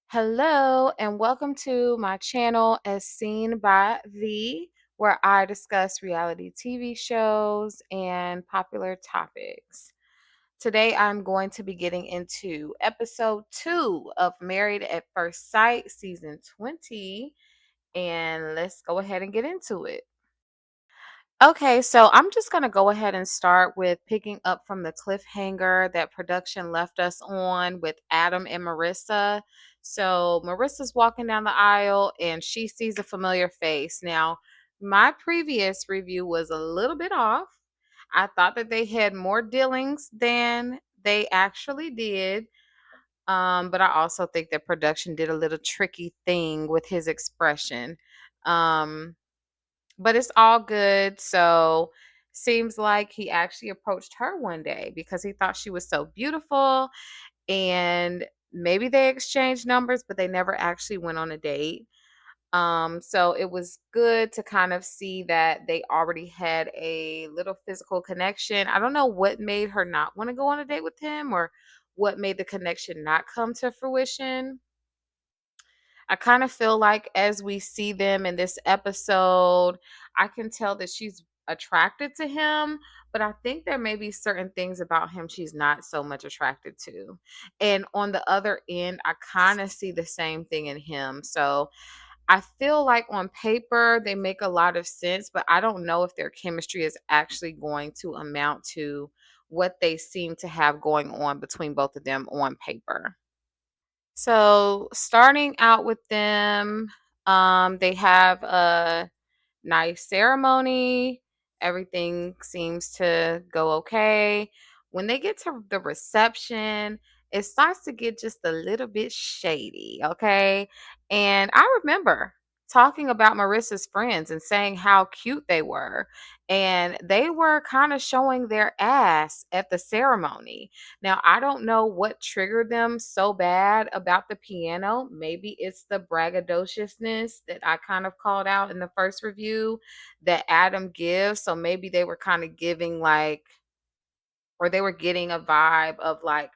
Hello, and welcome to my channel as seen by V, where I discuss reality TV shows and popular topics. Today, I'm going to be getting into episode 2 of Married at First Sight, season 20, and let's go ahead and get into it. Okay, so I'm just going to go ahead and start with picking up from the cliffhanger that production left us on with Adam and Marissa. So Marissa's walking down the aisle and she sees a familiar face. Now, my previous review was a little bit off. I thought that they had more dealings than they actually did. But I also think that production did a little tricky thing with his expression. Um, but it's all good. So seems like he actually approached her one day because he thought she was so beautiful, and maybe they exchanged numbers, but they never actually went on a date. So it was good to kind of see that they already had a little physical connection. I don't know what made her not want to go on a date with him, or what made the connection not come to fruition. I kind of feel like as we see them in this episode, I can tell that she's attracted to him, but I think there may be certain things about him she's not so much attracted to. And on the other end, I kind of see the same thing in him. So I feel like on paper they make a lot of sense, but I don't know if their chemistry is actually going to amount to what they seem to have going on between both of them on paper. So starting out with them, they have a nice ceremony. Everything seems to go okay. When they get to the reception, it starts to get just a little bit shady, okay? And I remember talking about Marissa's friends and saying how cute they were. And they were kind of showing their ass at the ceremony. Now, I don't know what triggered them so bad about the piano. Maybe it's the braggadociousness that I kind of called out in the first review that Adam gives. So maybe they were kind of giving like, or they were getting a vibe of like,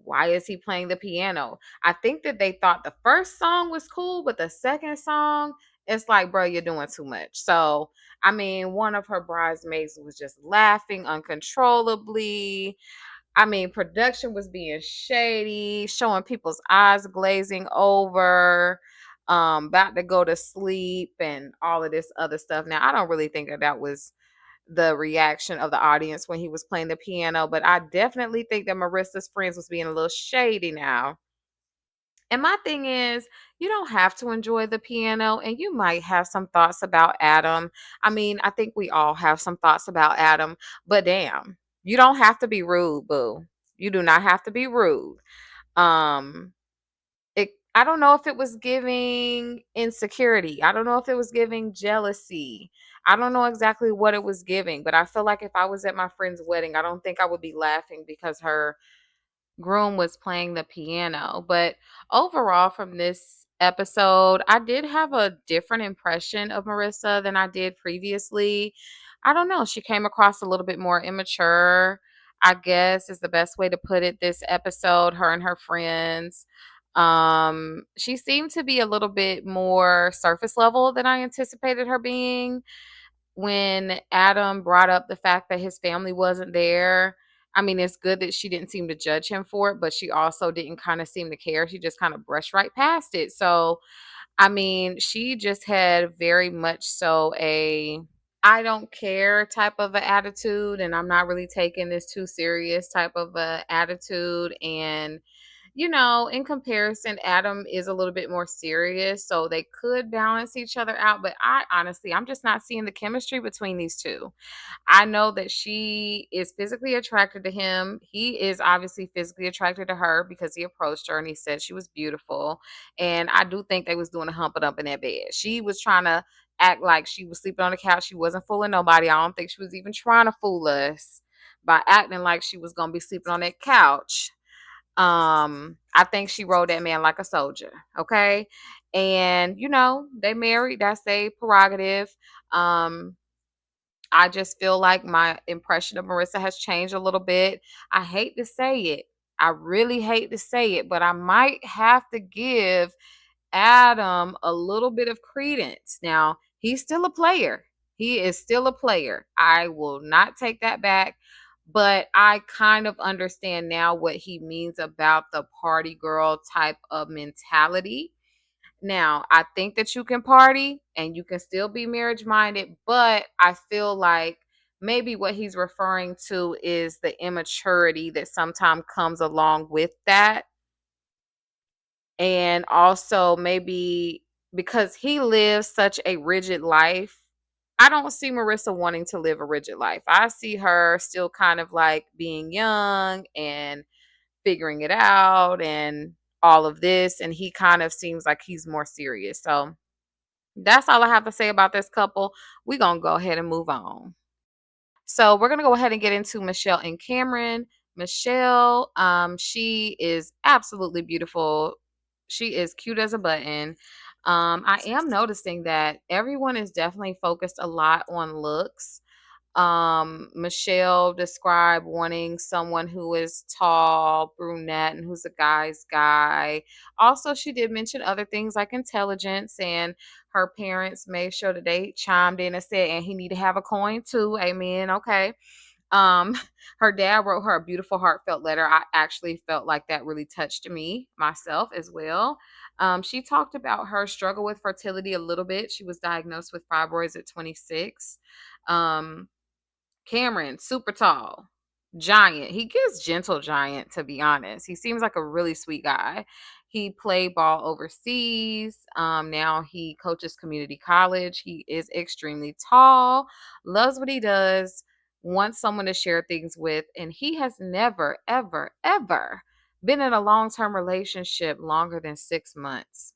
why is he playing the piano? I think that they thought the first song was cool, but the second song, it's like, bro, you're doing too much. So, I mean, one of her bridesmaids was just laughing uncontrollably. I mean, production was being shady, showing people's eyes glazing over, about to go to sleep, and all of this other stuff. Now, I don't really think that that was the reaction of the audience when he was playing the piano, but I definitely think that Marissa's friends was being a little shady now. And my thing is, you don't have to enjoy the piano, and you might have some thoughts about Adam. I mean, I think we all have some thoughts about Adam, but damn, you don't have to be rude, boo. You do not have to be rude. Um, I don't know if it was giving insecurity. I don't know if it was giving jealousy. I don't know exactly what it was giving, but I feel like if I was at my friend's wedding, I don't think I would be laughing because her groom was playing the piano. But overall, from this episode, I did have a different impression of Marissa than I did previously. I don't know. She came across a little bit more immature, I guess is the best way to put it. This episode, her and her friends. She seemed to be a little bit more surface level than I anticipated her being. When Adam brought up the fact that his family wasn't there, I mean, it's good that she didn't seem to judge him for it, but she also didn't kind of seem to care. She just kind of brushed right past it. So, I mean, she just had very much so a I don't care type of an attitude, and I'm not really taking this too serious type of a attitude. And in comparison, Adam is a little bit more serious, so they could balance each other out. But I'm just not seeing the chemistry between these two. I know that she is physically attracted to him. He is obviously physically attracted to her because he approached her and he said she was beautiful. And I do think they was doing a hump it up in that bed. She was trying to act like she was sleeping on the couch. She wasn't fooling nobody. I don't think she was even trying to fool us by acting like she was gonna be sleeping on that couch. I think she rode that man like a soldier. Okay. And they married. That's a prerogative. Um, I just feel like my impression of Marissa has changed a little bit. I hate to say it. I really hate to say it, but I might have to give Adam a little bit of credence. Now, he's still a player. He is still a player. I will not take that back. But I kind of understand now what he means about the party girl type of mentality. Now, I think that you can party and you can still be marriage minded, but I feel like maybe what he's referring to is the immaturity that sometimes comes along with that. And also maybe because he lives such a rigid life, I don't see Marissa wanting to live a rigid life. I see her still kind of like being young and figuring it out and all of this. And he kind of seems like he's more serious. So that's all I have to say about this couple. We're going to go ahead and move on. So we're going to go ahead and get into Michelle and Cameron. Michelle, she is absolutely beautiful. She is cute as a button. I am noticing that everyone is definitely focused a lot on looks. Michelle described wanting someone who is tall, brunette, and who's a guy's guy. Also, she did mention other things like intelligence, and her parents made sure that they chimed in and said, and he need to have a coin too. Amen. Okay. Um, her dad wrote her a beautiful, heartfelt letter. I actually felt like that really touched me myself as well. She talked about her struggle with fertility a little bit. She was diagnosed with fibroids at 26. Um, Cameron, super tall, giant. He gives gentle giant, to be honest. He seems like a really sweet guy. He played ball overseas. Now he coaches community college. He is extremely tall, loves what he does, wants someone to share things with, and he has never, ever, ever been in a long-term relationship longer than 6 months.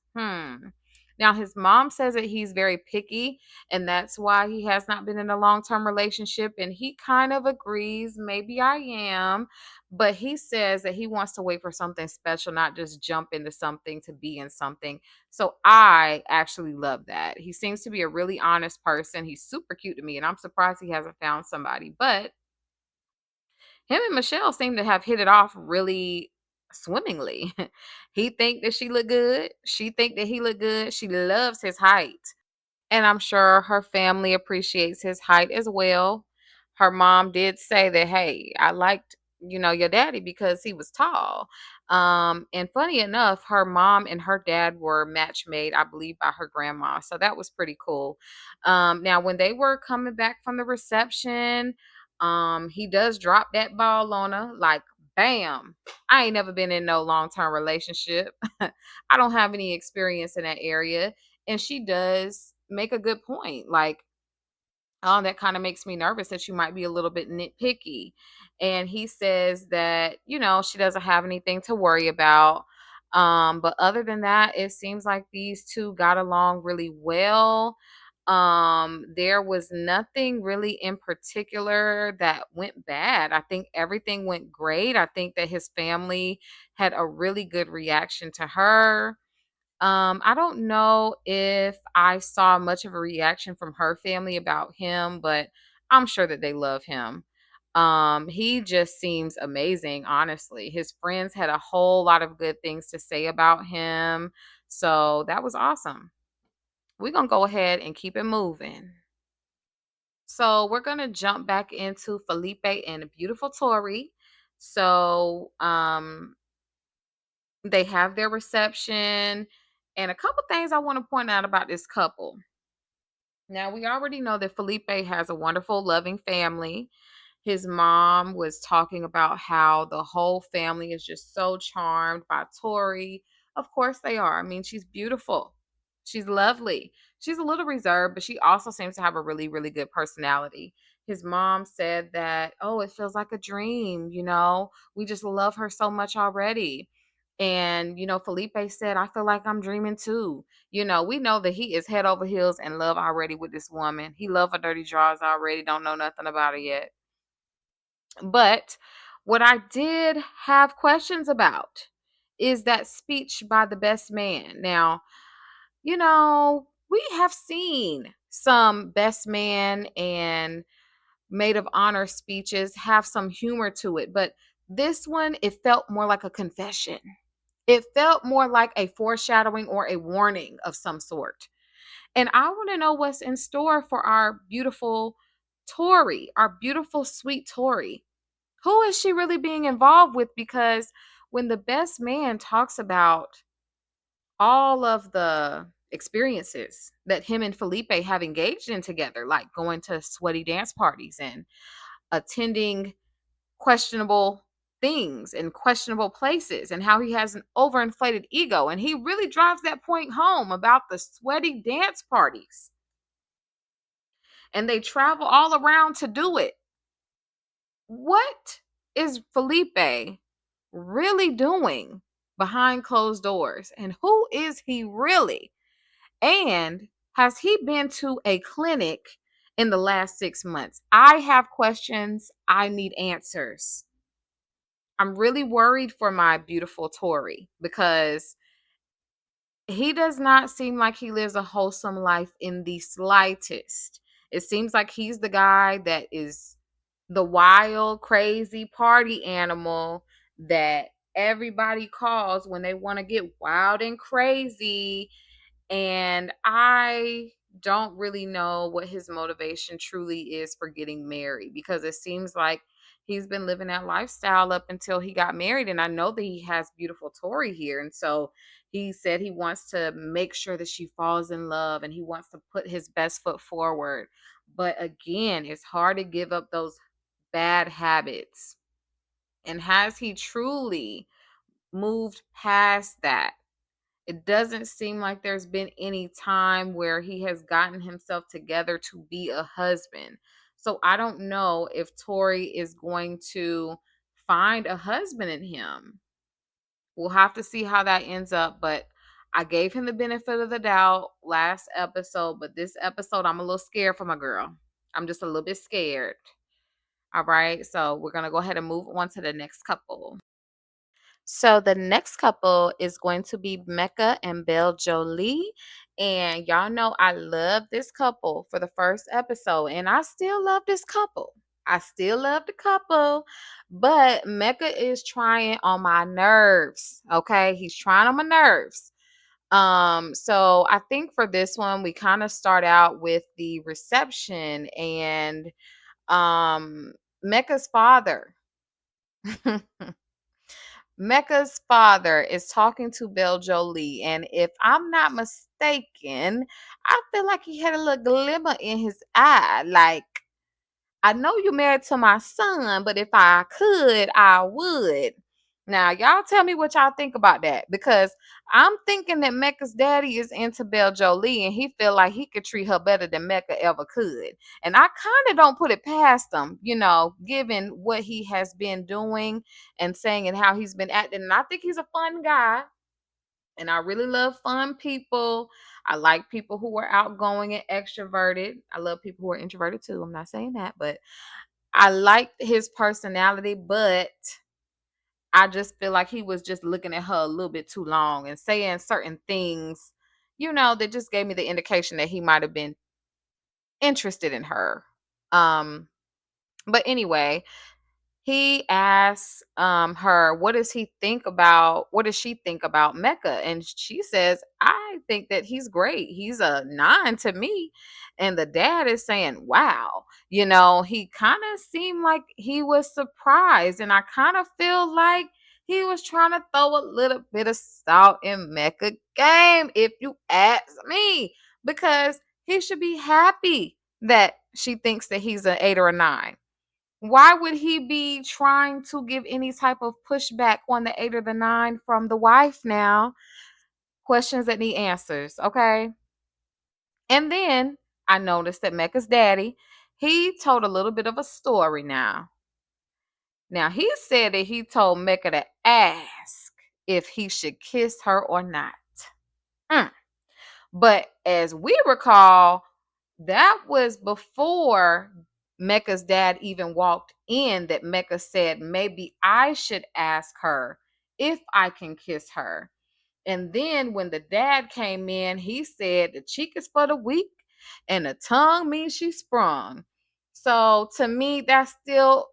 Now his mom says that he's very picky and that's why he has not been in a long-term relationship, and he kind of agrees, maybe I am, but he says that he wants to wait for something special, not just jump into something to be in something. So I actually love that. He seems to be a really honest person. He's super cute to me, and I'm surprised he hasn't found somebody. But him and Michelle seem to have hit it off really swimmingly. He think that she look good, she think that he look good. She loves his height, and I'm sure her family appreciates his height as well. Her mom did say that, "Hey, I liked, your daddy because he was tall." And funny enough, her mom and her dad were match made, I believe, by her grandma. So that was pretty cool. Now when they were coming back from the reception, he does drop that ball on her like bam. I ain't never been in no long-term relationship. I don't have any experience in that area, and she does make a good point. Like, oh, that kind of makes me nervous that you might be a little bit nitpicky. And he says that, she doesn't have anything to worry about. But other than that, it seems like these two got along really well. There was nothing really in particular that went bad. I think everything went great. I think that his family had a really good reaction to her. I don't know if I saw much of a reaction from her family about him, but I'm sure that they love him. He just seems amazing, honestly. His friends had a whole lot of good things to say about him. So that was awesome. We're going to go ahead and keep it moving. So we're going to jump back into Felipe and beautiful Tori. So they have their reception. And a couple things I want to point out about this couple. Now, we already know that Felipe has a wonderful, loving family. His mom was talking about how the whole family is just so charmed by Tori. Of course, they are. I mean, she's beautiful, she's lovely. She's a little reserved, but she also seems to have a really, really good personality. His mom said that, oh, it feels like a dream. We just love her so much already. And, Felipe said, I feel like I'm dreaming too. We know that he is head over heels in love already with this woman. He love her dirty drawers already. Don't know nothing about her yet. But what I did have questions about is that speech by the best man. Now, we have seen some best man and maid of honor speeches have some humor to it, but This one, it felt more like a confession. It felt more like a foreshadowing or a warning of some sort. And I want to know what's in store for our beautiful Tori, our beautiful, sweet Tori. Who is she really being involved with? Because when the best man talks about all of the experiences that him and Felipe have engaged in together, like going to sweaty dance parties and attending questionable things in questionable places, and how he has an overinflated ego. And he really drives that point home about the sweaty dance parties. And they travel all around to do it. What is Felipe really doing behind closed doors? And who is he really? And has he been to a clinic in the last 6 months? I have questions. I need answers. I'm really worried for my beautiful Tori because he does not seem like he lives a wholesome life in the slightest. It seems like he's the guy that is the wild, crazy party animal that everybody calls when they want to get wild and crazy. And I don't really know what his motivation truly is for getting married, because it seems like he's been living that lifestyle up until he got married. And I know that he has beautiful Tori here. And so he said he wants to make sure that she falls in love and he wants to put his best foot forward. But again, it's hard to give up those bad habits. And has he truly moved past that? It doesn't seem like there's been any time where he has gotten himself together to be a husband. So I don't know if Tori is going to find a husband in him. We'll have to see how that ends up. But I gave him the benefit of the doubt last episode. But this episode, I'm a little scared for my girl. I'm just a little bit scared. All right. So we're going to go ahead and move on to the next couple. So the next couple is going to be Mecca and Belle Jolie. And y'all know I love this couple for the first episode. And I still love this couple. I still love the couple. But Mecca is trying on my nerves. Okay. He's trying on my nerves. So I think for this one, we kind of start out with the reception, and Mecca's father. Mecca's father is talking to Belle Jolie, and if I'm not mistaken, I feel like he had a little glimmer in his eye. Like, I know you married to my son, but if I could, I would. Now, y'all tell me what y'all think about that, because I'm thinking that Mecca's daddy is into Belle Jolie and he feel like he could treat her better than Mecca ever could. And I kind of don't put it past him, given what he has been doing and saying and how he's been acting. And I think he's a fun guy. And I really love fun people. I like people who are outgoing and extroverted. I love people who are introverted too. I'm not saying that, but I liked his personality, but I just feel like he was just looking at her a little bit too long and saying certain things, that just gave me the indication that he might have been interested in her. Um, but anyway, he asks her, what does she think about Mecca? And she says, I think that he's great. He's a 9 to me. And the dad is saying, wow. He kind of seemed like he was surprised. And I kind of feel like he was trying to throw a little bit of salt in Mecca game, if you ask me, because he should be happy that she thinks that he's an 8 or a 9. Why would he be trying to give any type of pushback on the 8 or the 9 from the wife now? Questions that need answers, okay? And then I noticed that Mecca's daddy, he told a little bit of a story now. Now, he said that he told Mecca to ask if he should kiss her or not. Mm. But as we recall, that was before Mecca's dad even walked in, that Mecca said, maybe I should ask her if I can kiss her. And then when the dad came in, he said the cheek is for the weak and the tongue means she sprung. So to me, that's still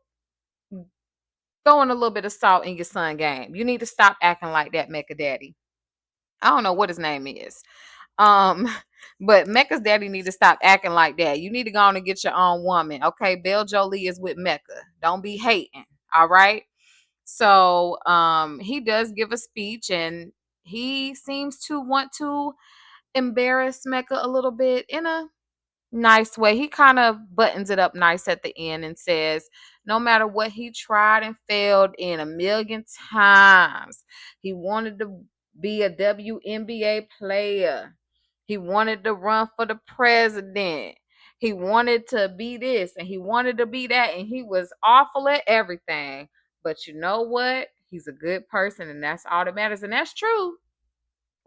throwing a little bit of salt in your son game. You need to stop acting like that, Mecca Daddy. I don't know what his name is. Um, but Mecca's daddy need to stop acting like that. You need to go on and get your own woman. Okay. Bill Jolie is with Mecca. Don't be hating. All right. So he does give a speech and he seems to want to embarrass Mecca a little bit in a nice way. He kind of buttons it up nice at the end and says, no matter what he tried and failed in a million times, he wanted to be a WNBA player. He wanted to run for the president. He wanted to be this and he wanted to be that. And he was awful at everything. But you know what? He's a good person and that's all that matters. And that's true.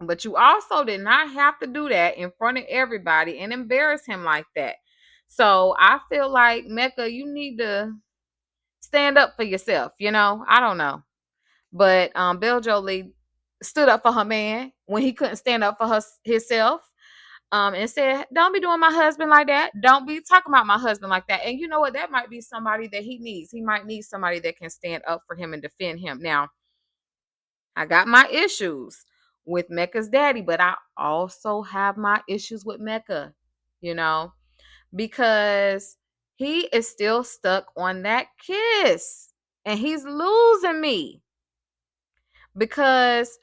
But you also did not have to do that in front of everybody and embarrass him like that. So I feel like Mecca, you need to stand up for yourself. I don't know. But Bill Jolie stood up for her man when he couldn't stand up for himself. And said, don't be doing my husband like that. Don't be talking about my husband like that. And you know what? That might be somebody that he needs. He might need somebody that can stand up for him and defend him. Now, I got my issues with Mecca's daddy, but I also have my issues with Mecca, you know, because he is still stuck on that kiss and he's losing me because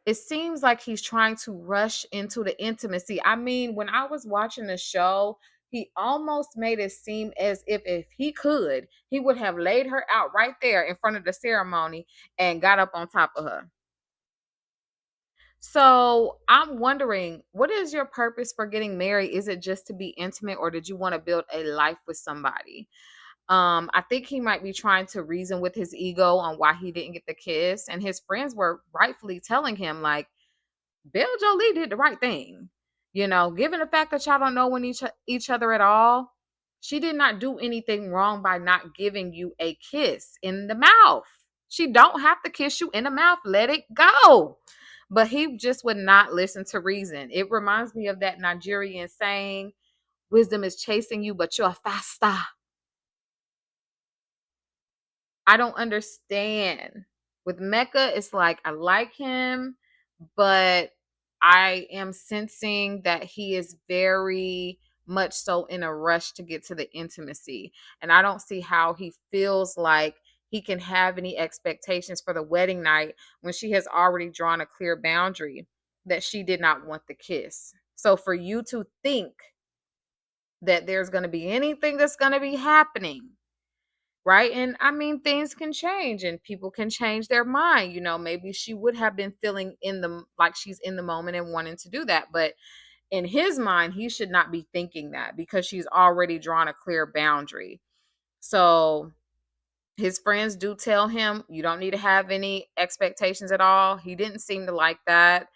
it seems like he's trying to rush into the intimacy. I mean, when I was watching the show, he almost made it seem as if he could, he would have laid her out right there in front of the ceremony and got up on top of her. So I'm wondering, what is your purpose for getting married? Is it just to be intimate, or did you want to build a life with somebody? I think he might be trying to reason with his ego on why he didn't get the kiss, and his friends were rightfully telling him like, Bill Jolie did the right thing. Given the fact that y'all don't know when each other at all, she did not do anything wrong by not giving you a kiss in the mouth. She don't have to kiss you in the mouth. Let it go. But he just would not listen to reason. It reminds me of that Nigerian saying, wisdom is chasing you, but you're faster. I don't understand. With Mecca, it's like I like him, but I am sensing that he is very much so in a rush to get to the intimacy. And I don't see how he feels like he can have any expectations for the wedding night when she has already drawn a clear boundary that she did not want the kiss. So for you to think that there's going to be anything that's going to be happening, right? And I mean, things can change and people can change their mind. Maybe she would have been feeling like she's in the moment and wanting to do that. But in his mind, he should not be thinking that because she's already drawn a clear boundary. So his friends do tell him, you don't need to have any expectations at all. He didn't seem to like that.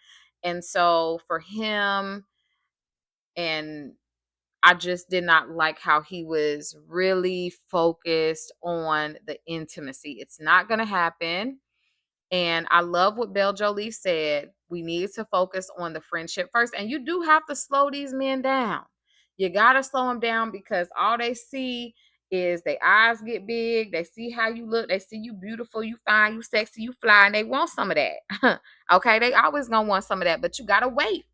And so for him, and I just did not like how he was really focused on the intimacy. It's not going to happen. And I love what Belle Jolie said. We need to focus on the friendship first. And you do have to slow these men down. You got to slow them down because all they see is their eyes get big. They see how you look. They see you beautiful, you fine, you sexy, you fly, and they want some of that. Okay. They always going to want some of that, but you got to wait.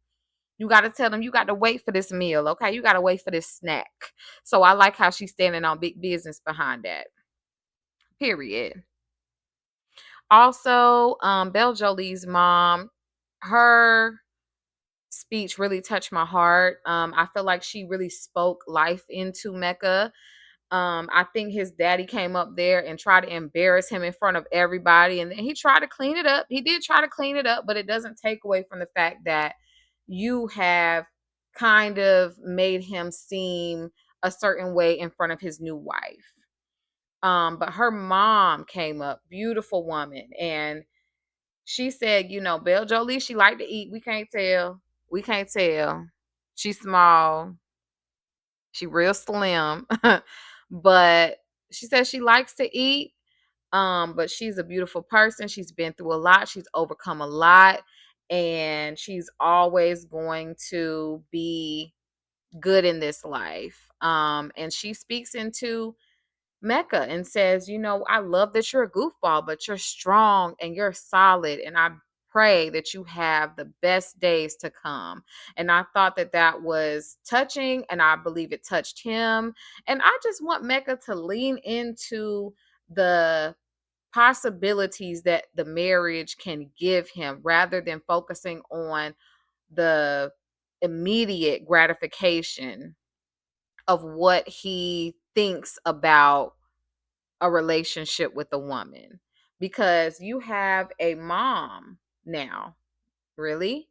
You got to tell them you got to wait for this meal, okay? You got to wait for this snack. So I like how she's standing on big business behind that. Period. Also, Belle Jolie's mom, her speech really touched my heart. I feel like she really spoke life into Mecca. I think his daddy came up there and tried to embarrass him in front of everybody, and then he tried to clean it up. He did try to clean it up, but it doesn't take away from the fact that you have kind of made him seem a certain way in front of his new wife. But her mom came up, beautiful woman, and she said, Belle Jolie, she liked to eat. We can't tell. We can't tell. She's small. She real slim. But she says she likes to eat. But she's a beautiful person. She's been through a lot. She's overcome a lot. And she's always going to be good in this life. And she speaks into Mecca and says, I love that you're a goofball, but you're strong and you're solid. And I pray that you have the best days to come. And I thought that that was touching, and I believe it touched him. And I just want Mecca to lean into the possibilities that the marriage can give him rather than focusing on the immediate gratification of what he thinks about a relationship with a woman, because you have a mom now, really,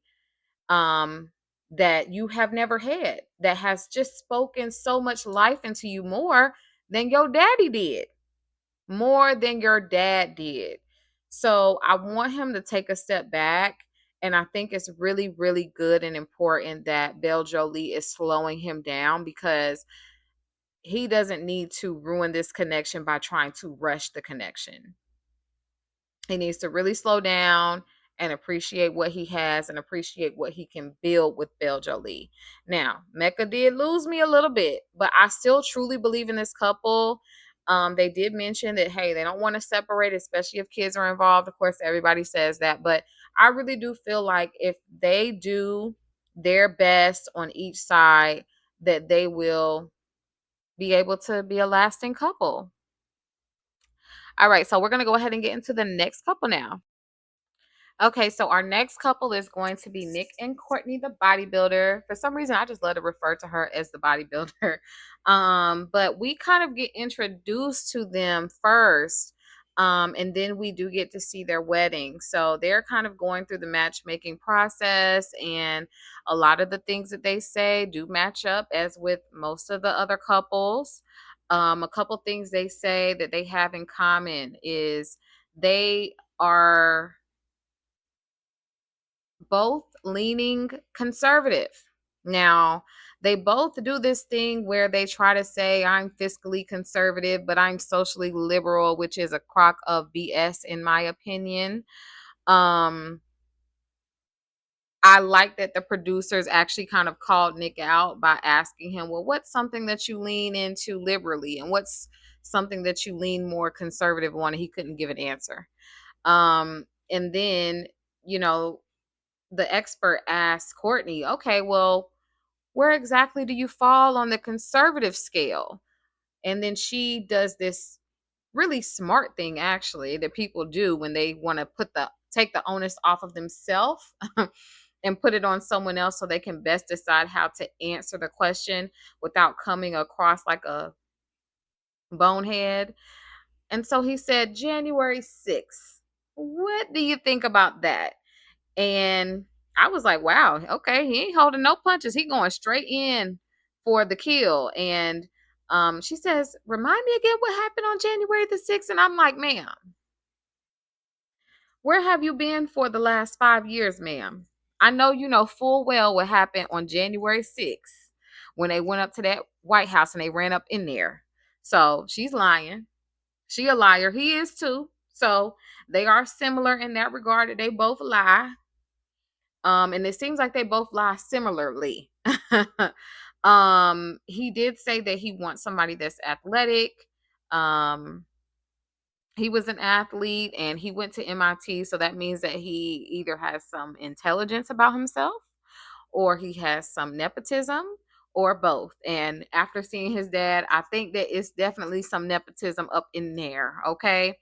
um that you have never had, that has just spoken so much life into you, more than your daddy did, more than your dad did. So I want him to take a step back. And I think it's really, really good and important that Belle Jolie is slowing him down, because he doesn't need to ruin this connection by trying to rush the connection. He needs to really slow down and appreciate what he has and appreciate what he can build with Belle Jolie. Now, Mecca did lose me a little bit, but I still truly believe in this couple. They did mention that, hey, they don't want to separate, especially if kids are involved. Of course, everybody says that, but I really do feel like if they do their best on each side, that they will be able to be a lasting couple. All right, so we're going to go ahead and get into the next couple now. Okay, so our next couple is going to be Nick and Courtney, the bodybuilder. For some reason, I just love to refer to her as the bodybuilder. But we kind of get introduced to them first, and then we do get to see their wedding. So they're kind of going through the matchmaking process, and a lot of the things that they say do match up, as with most of the other couples. A couple things they say that they have in common is they are both leaning conservative. Now, they both do this thing where they try to say, I'm fiscally conservative, but I'm socially liberal, which is a crock of BS, in my opinion. Um, I like that the producers actually kind of called Nick out by asking him, well, what's something that you lean into liberally? And what's something that you lean more conservative on? And he couldn't give an answer. And then, you know, the expert asked Courtney, okay, well, where exactly do you fall on the conservative scale? And then she does this really smart thing, actually, that people do when they want to take the onus off of themselves and put it on someone else so they can best decide how to answer the question without coming across like a bonehead. And so he said, January 6th. What do you think about that? And I was like, wow, okay, he ain't holding no punches. He going straight in for the kill. And she says, remind me again what happened on January the 6th. And I'm like, ma'am, where have you been for the last 5 years, ma'am? I know you know full well what happened on January 6th when they went up to that White House and they ran up in there. So she's lying. She a liar. He is too. So they are similar in that regard, that they both lie. And it seems like they both lie similarly. He did say that he wants somebody that's athletic. Um, he was an athlete and he went to MIT, so that means that he either has some intelligence about himself, or he has some nepotism, or both. And after seeing his dad, I think that it's definitely some nepotism up in there. Okay.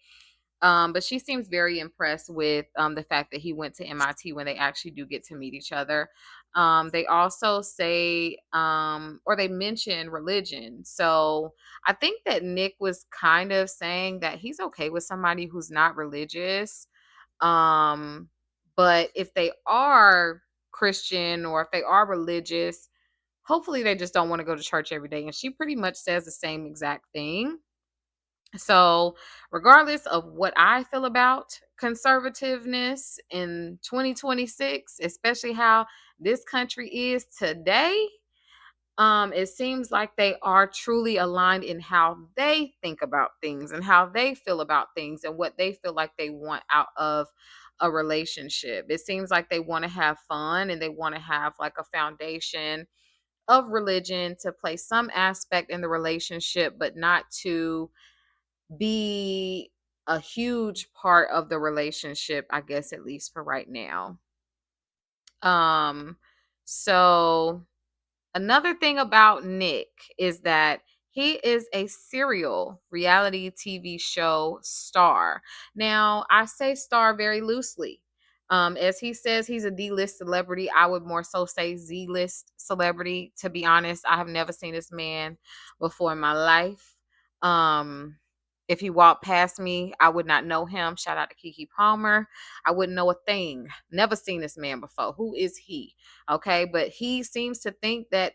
But she seems very impressed with the fact that he went to MIT when they actually do get to meet each other. They also say, or they mention religion. So I think that Nick was kind of saying that he's okay with somebody who's not religious. Um, but if they are Christian or if they are religious, hopefully they just don't want to go to church every day. And she pretty much says the same exact thing. So, regardless of what I feel about conservativeness in 2026, especially how this country is today, it seems like they are truly aligned in how they think about things and how they feel about things and what they feel like they want out of a relationship. It seems like they want to have fun and they want to have like a foundation of religion to play some aspect in the relationship, but not to be a huge part of the relationship, I guess, at least for right now. Um, so Another thing about Nick is that he is a serial reality TV show star. Now, I say star very loosely. As he says, he's a D-list celebrity. I would more so say Z-list celebrity. To be honest, I have never seen this man before in my life. Um, if he walked past me, I would not know him. Shout out to Kiki Palmer. I wouldn't know a thing. Never seen this man before. Who is he? Okay, but he seems to think that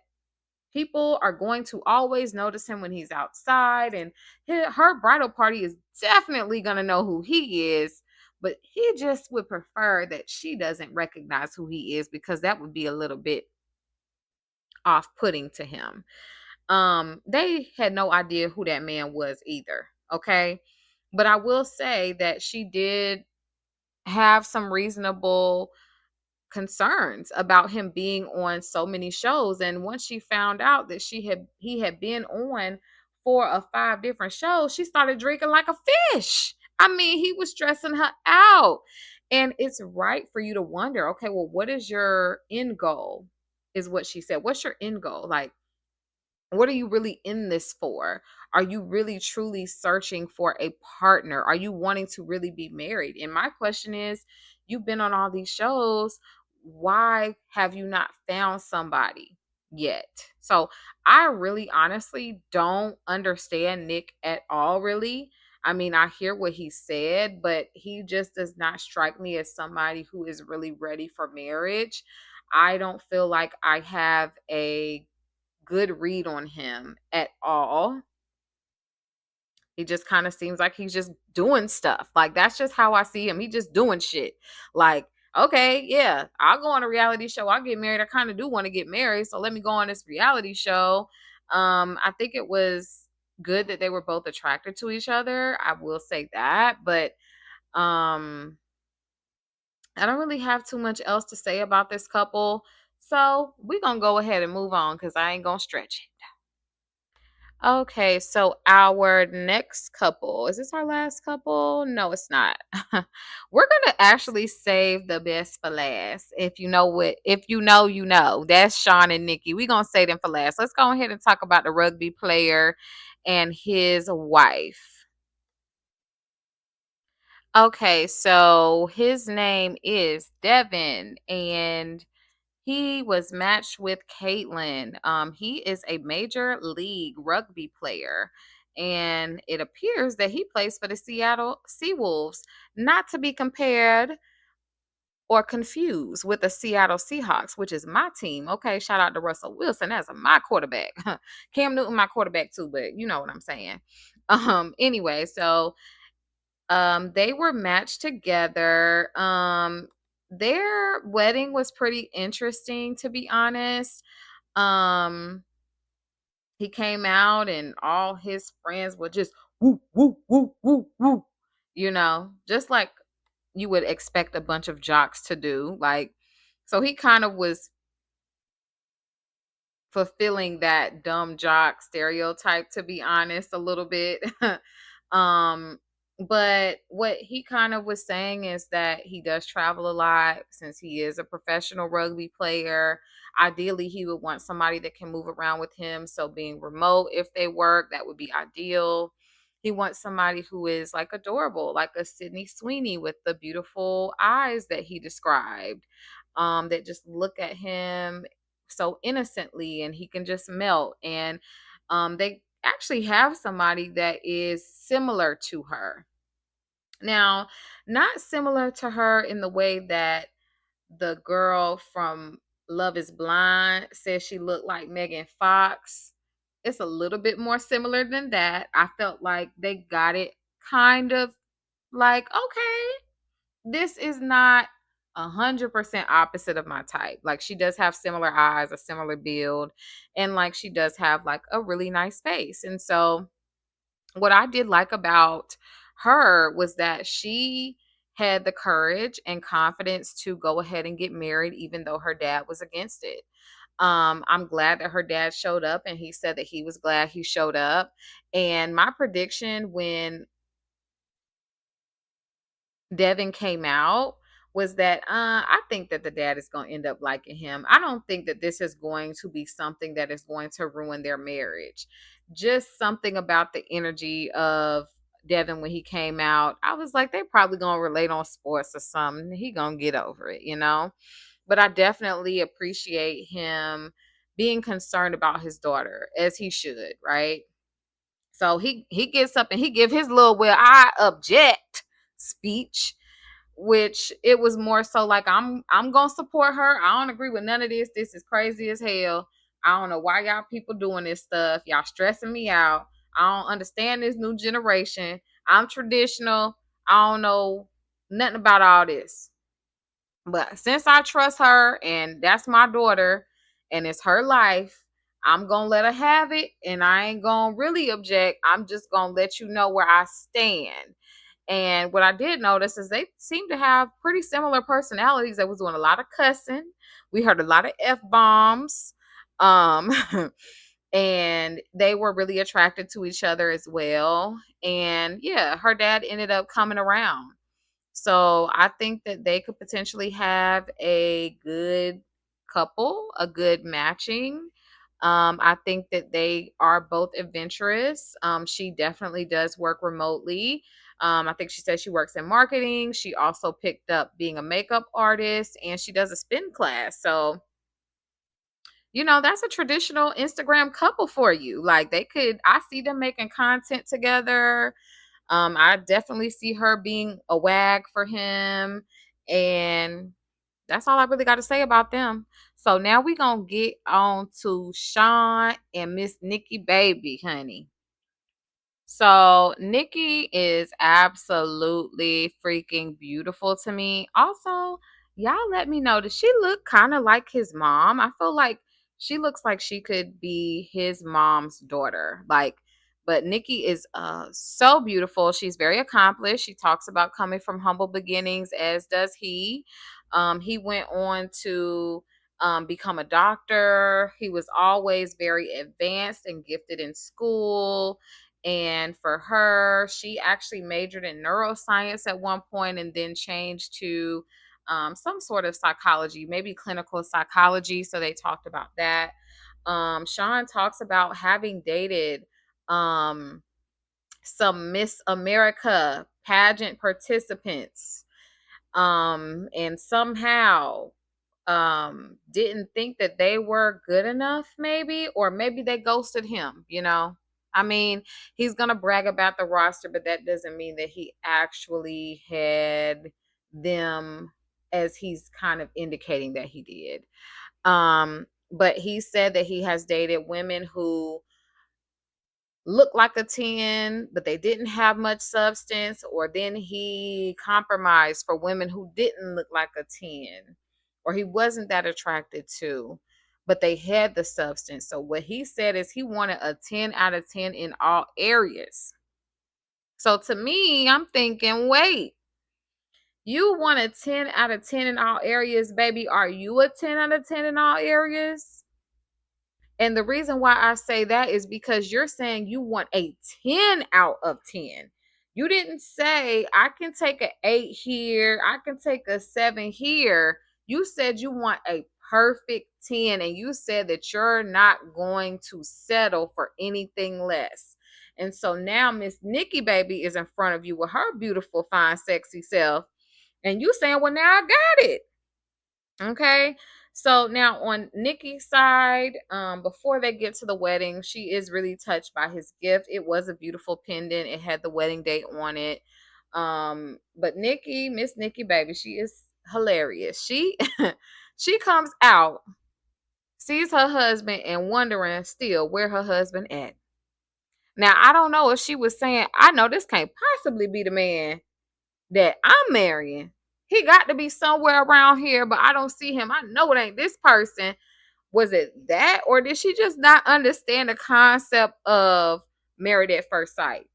people are going to always notice him when he's outside, and her bridal party is definitely going to know who he is, but he just would prefer that she doesn't recognize who he is because that would be a little bit off-putting to him. They had no idea who that man was either, okay? But I will say that she did have some reasonable concerns about him being on so many shows. And once she found out that he had been on 4 or 5 different shows, she started drinking like a fish. I mean, he was stressing her out. And it's right for you to wonder, okay, well, what is your end goal? Is what she said. What's your end goal? Like, what are you really in this for? Are you really truly searching for a partner? Are you wanting to really be married? And my question is, you've been on all these shows. Why have you not found somebody yet? So I really honestly don't understand Nick at all, really. I mean, I hear what he said, but he just does not strike me as somebody who is really ready for marriage. I don't feel like I have a good read on him at all. He just kind of seems like he's just doing stuff. Like that's just how I see him. He just doing shit. Like, okay, yeah, I'll go on a reality show. I'll get married. I kind of do want to get married. So let me go on this reality show. I think it was good that they were both attracted to each other. I will say that. But um I don't really have too much else to say about this couple. So we're gonna go ahead and move on because I ain't gonna stretch it. Okay, so our next couple, is this our last couple? No, it's not. We're gonna actually save the best for last. If you know, you know. That's Sean and Nikki. We're gonna save them for last. Let's go ahead and talk about the rugby player and his wife. Okay, so his name is Devin, and he was matched with Caitlin. He is a major league rugby player, and it appears that he plays for the Seattle Seawolves, not to be compared or confused with the Seattle Seahawks, which is my team. Okay, shout out to Russell Wilson. That's my quarterback. Cam Newton, my quarterback too, but you know what I'm saying. Anyway, so they were matched together. Their wedding was pretty interesting, to be honest. Um, he came out and all his friends were just woo, woo, woo, woo, woo. Just like you would expect a bunch of jocks to do. Like, so he kind of was fulfilling that dumb jock stereotype, to be honest, a little bit. um but what he kind of was saying is that he does travel a lot since he is a professional rugby player. Ideally, he would want somebody that can move around with him, so being remote, if they work, that would be ideal. He wants somebody who is like adorable, like a Sydney Sweeney with the beautiful eyes that he described, that just look at him so innocently and he can just melt. And they actually have somebody that is similar to her. Now, not similar to her in the way that the girl from Love is Blind says she looked like Megan Fox. It's a little bit more similar than that. I felt like they got it kind of like, okay, this is not 100% opposite of my type. Like she does have similar eyes, a similar build, and like she does have like a really nice face. And so what I did like about her was that she had the courage and confidence to go ahead and get married even though her dad was against it. I'm glad that her dad showed up, and he said that he was glad he showed up. And my prediction when Devin came out was that I think that the dad is going to end up liking him. I don't think that this is going to be something that is going to ruin their marriage. Just something about the energy of Devin when he came out. I was like, they probably going to relate on sports or something. He going to get over it, you know? But I definitely appreciate him being concerned about his daughter as he should, right? So he gets up and he give his little "well, I object" speech, which it was more so like I'm gonna support her. I don't agree with none of this. This is crazy as hell. I don't know why y'all people doing this stuff. Y'all stressing me out. I don't understand this new generation. I'm traditional. I don't know nothing about all this. But since I trust her and that's my daughter and it's her life, I'm going to let her have it and I ain't going to really object. I'm just going to let you know where I stand. And what I did notice is they seem to have pretty similar personalities. They was doing a lot of cussing. We heard a lot of F bombs. Um and they were really attracted to each other as well. And yeah, her dad ended up coming around. So I think that they could potentially have a good couple, a good matching. I think that they are both adventurous. She definitely does work remotely. I think she said she works in marketing. She also picked up being a makeup artist and she does a spin class. So, that's a traditional Instagram couple for you. Like I see them making content together. I definitely see her being a wag for him. And that's all I really got to say about them. So now we going to get on to Sean and Miss Nikki Baby, honey. So Nikki is absolutely freaking beautiful to me. Also, y'all let me know, does she look kind of like his mom? I feel like she looks like she could be his mom's daughter. But Nikki is so beautiful. She's very accomplished. She talks about coming from humble beginnings, as does he. He went on to become a doctor. He was always very advanced and gifted in school. And for her, she actually majored in neuroscience at one point and then changed to some sort of psychology, maybe clinical psychology. So they talked about that. Sean talks about having dated um, some Miss America pageant participants, and somehow didn't think that they were good enough, maybe, or maybe they ghosted him. I mean, he's gonna brag about the roster, but that doesn't mean that he actually had them as he's kind of indicating that he did. But he said that he has dated women who looked like a 10, but they didn't have much substance, or then he compromised for women who didn't look like a 10, or he wasn't that attracted to, but they had the substance. So what he said is he wanted a 10 out of 10 in all areas. So to me, I'm thinking, wait, you want a 10 out of 10 in all areas, baby? Are you a 10 out of 10 in all areas? And the reason why I say that is because you're saying you want a 10 out of 10. You didn't say, I can take an 8 here, I can take a 7 here. You said you want a perfect 10, and you said that you're not going to settle for anything less. And so now Miss Nikki Baby is in front of you with her beautiful, fine, sexy self. And you saying, well, now I got it. Okay. So now on Nikki's side, before they get to the wedding, she is really touched by his gift. It was a beautiful pendant. It had the wedding date on it. But Nikki, Miss Nikki Baby, she is hilarious. She she comes out, sees her husband, and wondering still where her husband at. Now I don't know if she was saying, I know this can't possibly be the man that I'm marrying. He got to be somewhere around here, but I don't see him. I know it ain't this person. Was it that, or did she just not understand the concept of married at first sight?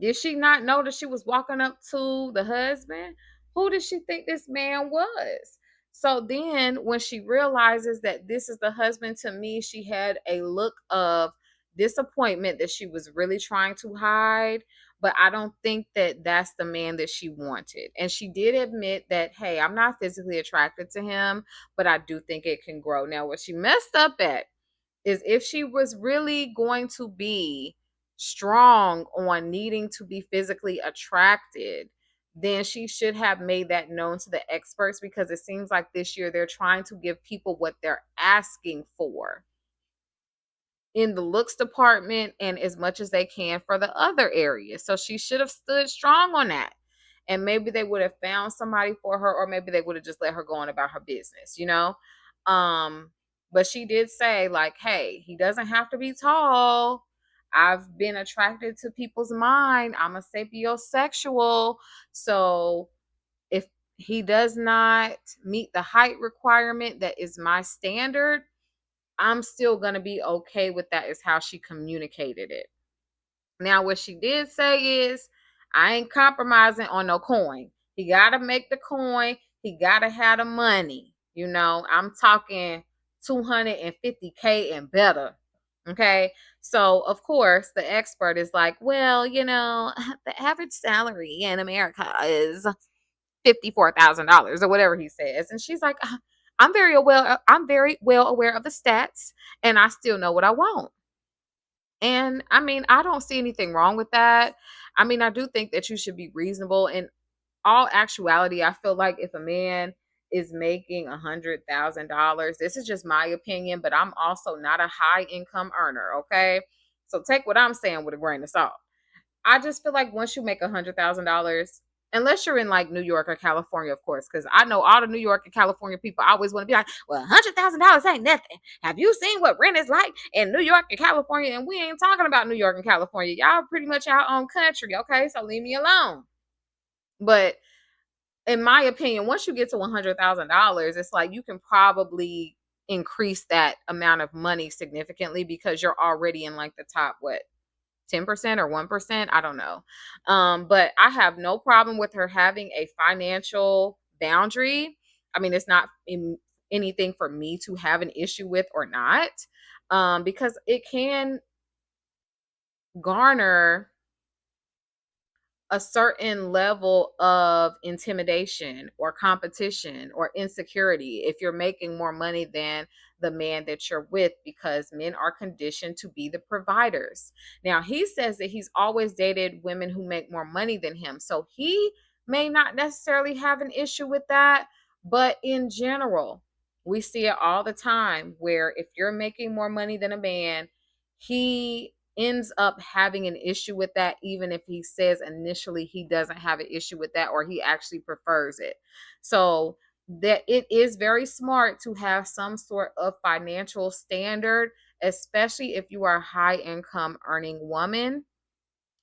Did she not know that she was walking up to the husband? Who did she think this man was? So then when she realizes that this is the husband, to me, she had a look of disappointment that she was really trying to hide. But I don't think that that's the man that she wanted. And she did admit that, hey, I'm not physically attracted to him, but I do think it can grow. Now, what she messed up at is if she was really going to be strong on needing to be physically attracted, then she should have made that known to the experts, because it seems like this year they're trying to give people what they're asking for in the looks department and as much as they can for the other areas. So she should have stood strong on that. And maybe they would have found somebody for her, or maybe they would have just let her go on about her business, you know? Um, but she did say, like, hey, he doesn't have to be tall. I've been attracted to people's mind. I'm a sapiosexual. So if he does not meet the height requirement that is my standard, I'm still going to be okay with that, is how she communicated it. Now, what she did say is, I ain't compromising on no coin. He got to make the coin. He got to have the money. You know, I'm talking 250K and better. Okay. So, of course, the expert is like, well, the average salary in America is $54,000 or whatever he says. And she's like, I'm very well aware of the stats, and I still know what I want. And I mean, I don't see anything wrong with that. I mean, I do think that you should be reasonable. In all actuality, I feel like if a man is making $100,000, this is just my opinion, but I'm also not a high income earner. Okay. So take what I'm saying with a grain of salt. I just feel like once you make $100,000, unless you're in like New York or California, of course, because I know all the New York and California people always want to be like, well, $100,000 ain't nothing. Have you seen what rent is like in New York and California? And we ain't talking about New York and California. Y'all pretty much our own country, okay? So leave me alone. But in my opinion, once you get to $100,000, it's like you can probably increase that amount of money significantly, because you're already in like the top, what, 10% or 1%, I don't know. But I have no problem with her having a financial boundary. I mean, it's not anything for me to have an issue with or not, because it can garner a certain level of intimidation or competition or insecurity if you're making more money than the man that you're with, because men are conditioned to be the providers. Now, he says that he's always dated women who make more money than him. So he may not necessarily have an issue with that. But in general, we see it all the time where if you're making more money than a man, he ends up having an issue with that, even if he says initially he doesn't have an issue with that, or he actually prefers it. So that it is very smart to have some sort of financial standard, especially if you are a high income earning woman,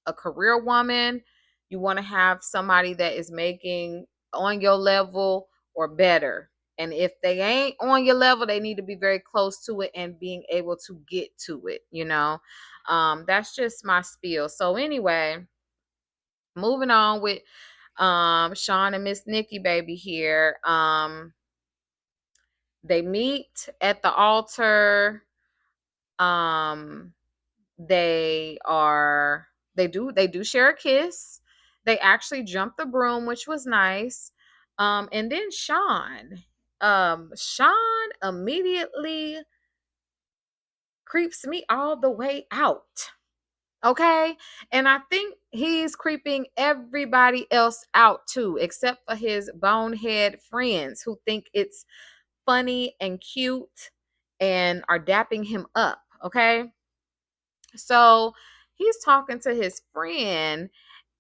a career woman. You want to have somebody that is making on your level or better. And if they ain't on your level, they need to be very close to it and being able to get to it. That's just my spiel. So anyway, moving on with Sean and Miss Nikki baby here. They meet at the altar. Um they are they do share a kiss. They actually jump the broom, which was nice. And then Sean immediately creeps me all the way out. Okay. And I think he's creeping everybody else out too, except for his bonehead friends who think it's funny and cute and are dapping him up. Okay. So he's talking to his friend,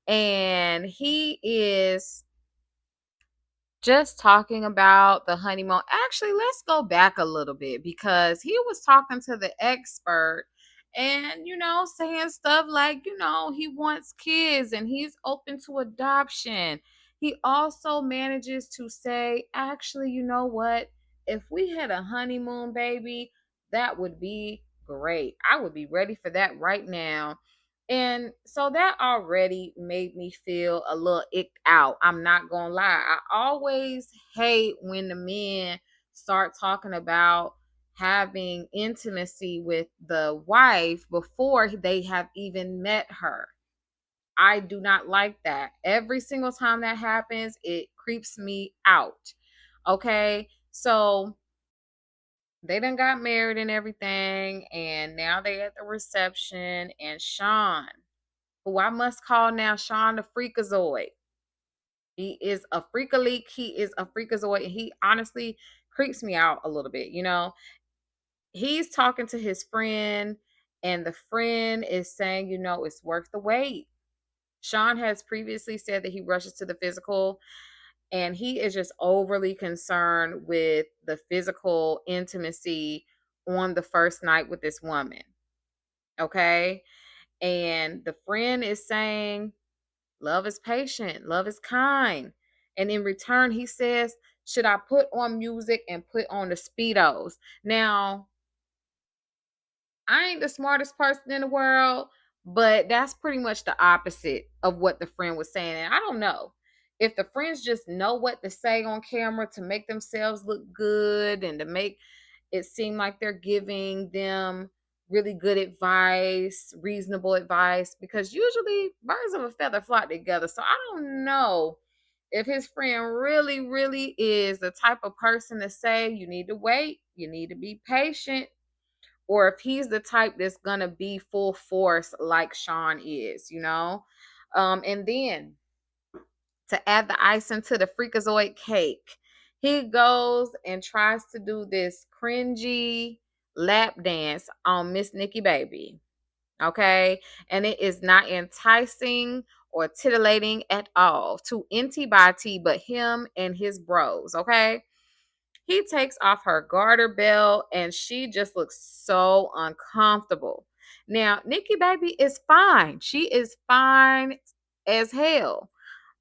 and he is just talking about the honeymoon. Actually, let's go back a little bit, because he was talking to the expert and, saying stuff like, he wants kids and he's open to adoption. He also manages to say, actually, you know what? If we had a honeymoon baby, that would be great. I would be ready for that right now. And so that already made me feel a little icked out. I'm not gonna lie. I always hate when the men start talking about having intimacy with the wife before they have even met her. I do not like that. Every single time that happens, it creeps me out. Okay. So they done got married and everything, and now they at the reception, and Sean, who I must call now Sean the Freakazoid. He is a freakalik. He is a freakazoid, and he honestly creeps me out a little bit. He's talking to his friend, and the friend is saying, it's worth the wait. Sean has previously said that he rushes to the physical, and he is just overly concerned with the physical intimacy on the first night with this woman. Okay. And the friend is saying, love is patient, love is kind. And in return, he says, should I put on music and put on the Speedos? Now, I ain't the smartest person in the world, but that's pretty much the opposite of what the friend was saying. And I don't know if the friends just know what to say on camera to make themselves look good and to make it seem like they're giving them really good advice, reasonable advice, because usually birds of a feather flock together. So I don't know if his friend really, really is the type of person to say, you need to wait, you need to be patient, or if he's the type that's gonna be full force like Sean is. And then to add the icing to the freakazoid cake, he goes and tries to do this cringy lap dance on Miss Nikki Baby. Okay. And it is not enticing or titillating at all to anybody but him and his bros. Okay. He takes off her garter belt and she just looks so uncomfortable. Now, Nikki Baby is fine. She is fine as hell.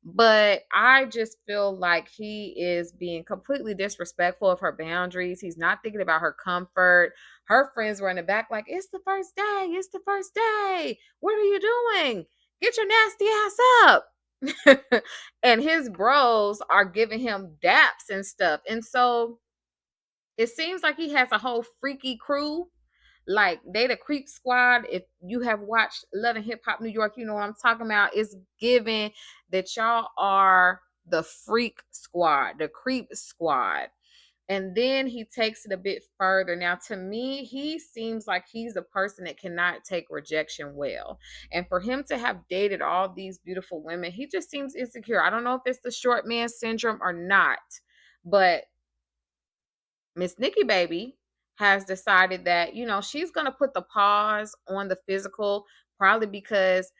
But I just feel like he is being completely disrespectful of her boundaries. He's not thinking about her comfort. Her friends were in the back, like, it's the first day. It's the first day. What are you doing? Get your nasty ass up. And his bros are giving him daps and stuff. And so it seems like he has a whole freaky crew. Like they the creep squad. If you have watched Love and Hip Hop New York, you know what I'm talking about. It's given that y'all are the freak squad, the creep squad. And then he takes it a bit further. Now, to me, he seems like he's a person that cannot take rejection well. And for him to have dated all these beautiful women, he just seems insecure. I don't know if it's the short man syndrome or not, but Miss Nikki Baby has decided that, she's going to put the pause on the physical, probably because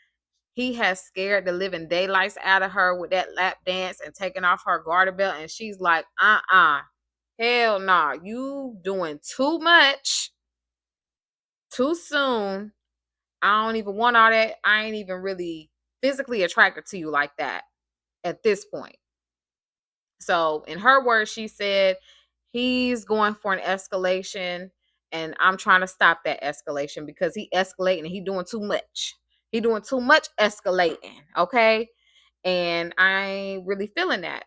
he has scared the living daylights out of her with that lap dance and taking off her garter belt. And she's like, hell nah, you doing too much too soon. I don't even want all that. I ain't even really physically attracted to you like that at this point. So, in her words, she said he's going for an escalation, and I'm trying to stop that escalation because he escalating and he doing too much. He doing too much escalating, okay? And I ain't really feeling that.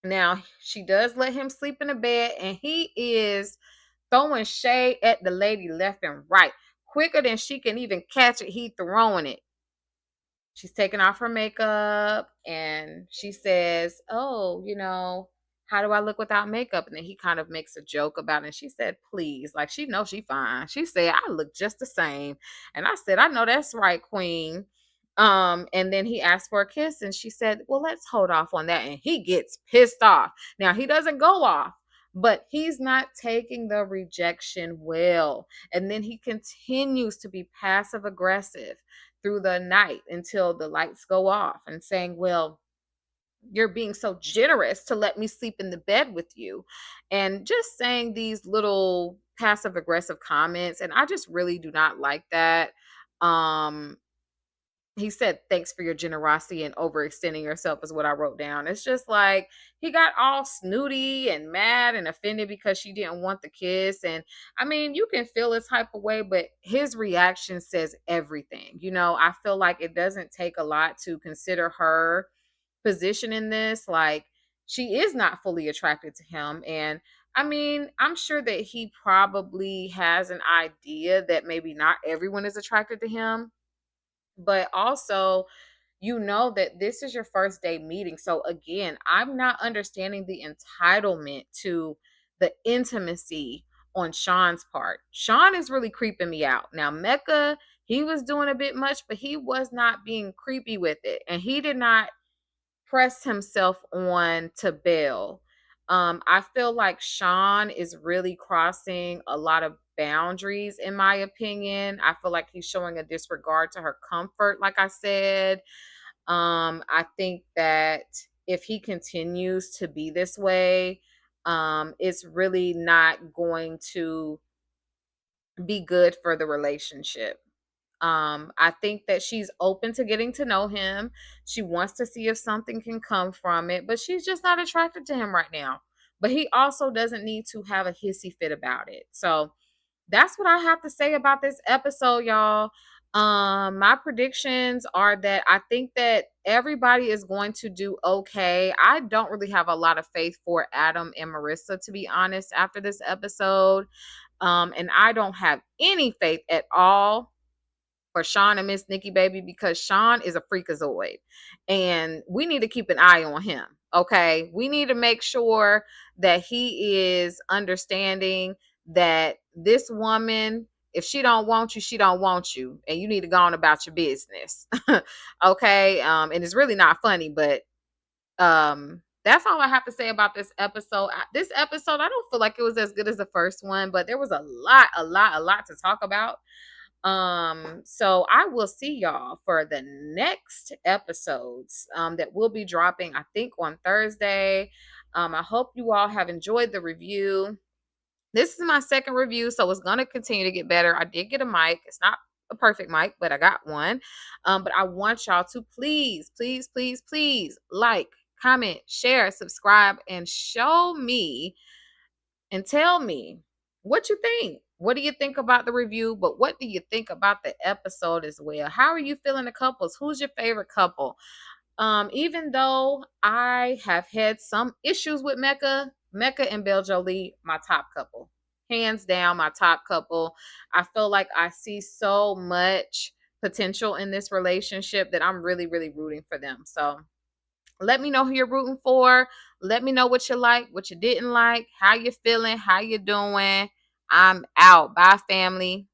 Now, she does let him sleep in the bed, and he is throwing shade at the lady left and right. Quicker than she can even catch it, he throwing it. She's taking off her makeup and she says, oh, how do I look without makeup? And then he kind of makes a joke about it. And she said, please, like she knows she fine. She said, I look just the same. And I said, I know that's right, queen. And then he asked for a kiss and she said, well, let's hold off on that. And he gets pissed off. Now he doesn't go off, but he's not taking the rejection well. And then he continues to be passive aggressive through the night until the lights go off and saying, well, you're being so generous to let me sleep in the bed with you. And just saying these little passive aggressive comments. And I just really do not like that. Um, he said, "Thanks for your generosity and overextending yourself," is what I wrote down. It's just like he got all snooty and mad and offended because she didn't want the kiss. And I mean, you can feel this type of way, but his reaction says everything. I feel like it doesn't take a lot to consider her position in this. Like, she is not fully attracted to him. And I mean, I'm sure that he probably has an idea that maybe not everyone is attracted to him, but also that this is your first day meeting. So again, I'm not understanding the entitlement to the intimacy on Sean's part. Sean is really creeping me out. Now, Mecca, he was doing a bit much, but he was not being creepy with it. And he did not press himself on to Belle. I feel like Sean is really crossing a lot of boundaries, in my opinion. I feel like he's showing a disregard to her comfort, like I said. I think that if he continues to be this way, it's really not going to be good for the relationship. I think that she's open to getting to know him. She wants to see if something can come from it, but she's just not attracted to him right now. But he also doesn't need to have a hissy fit about it. So that's what I have to say about this episode, y'all. My predictions are that I think that everybody is going to do okay. I don't really have a lot of faith for Adam and Marissa, to be honest, after this episode. And I don't have any faith at all for Sean and Miss Nikki Baby, because Sean is a freakazoid and we need to keep an eye on him. Okay. We need to make sure that he is understanding that this woman, if she don't want you, she don't want you. And you need to go on about your business. Okay. And it's really not funny, but that's all I have to say about this episode. This episode, I don't feel like it was as good as the first one, but there was a lot to talk about. So I will see y'all for the next episodes that will be dropping, I think, on Thursday. I hope you all have enjoyed the review. This is my second review, so it's gonna continue to get better. I did get a mic. It's not a perfect mic, but I got one. But I want y'all to please, please, please, please like, comment, share, subscribe, and show me and tell me what you think. What do you think about the review? But what do you think about the episode as well? How are you feeling the couples? Who's your favorite couple? Even though I have had some issues with Mecca and Belle Jolie, my top couple. Hands down, my top couple. I feel like I see so much potential in this relationship that I'm really, really rooting for them. So let me know who you're rooting for. Let me know what you like, what you didn't like, how you feeling, how you doing. I'm out. Bye, family.